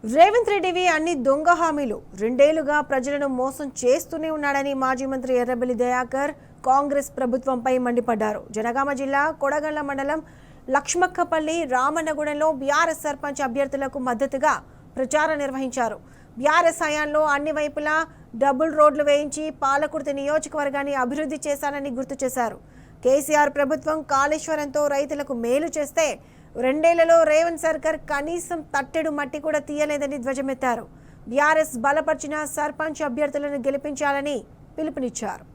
రేవంత్ రెడ్డివి అన్ని దొంగ హామీలు. రెండేళ్లుగా ప్రజలను మోసం చేస్తూనే ఉన్నాడని మాజీ మంత్రి ఎర్రబెల్లి దయాకర్ కాంగ్రెస్ ప్రభుత్వంపై మండిపడ్డారు. జనగామ జిల్లా కొడగళ్ల మండలం లక్ష్మక్కపల్లి రామన్నగూడెంలో బీఆర్ఎస్ సర్పంచ్ అభ్యర్థులకు మద్దతుగా ప్రచారం నిర్వహించారు. బీఆర్ఎస్ హయాంలో అన్ని వైపులా డబుల్ రోడ్లు వేయించి పాలకుర్తి నియోజకవర్గాన్ని అభివృద్ధి చేశానని గుర్తు చేశారు. కేసీఆర్ ప్రభుత్వం కాళేశ్వరంతో రైతులకు మేలు చేస్తే రెండేళ్లలో రేవంత్ సర్కార్ కనీసం తట్టెడు మట్టి కూడా తీయలేదని ధ్వజమెత్తారు. బీఆర్ఎస్ బలపరిచిన సర్పంచ్ అభ్యర్థులను గెలిపించాలని పిలుపునిచ్చారు.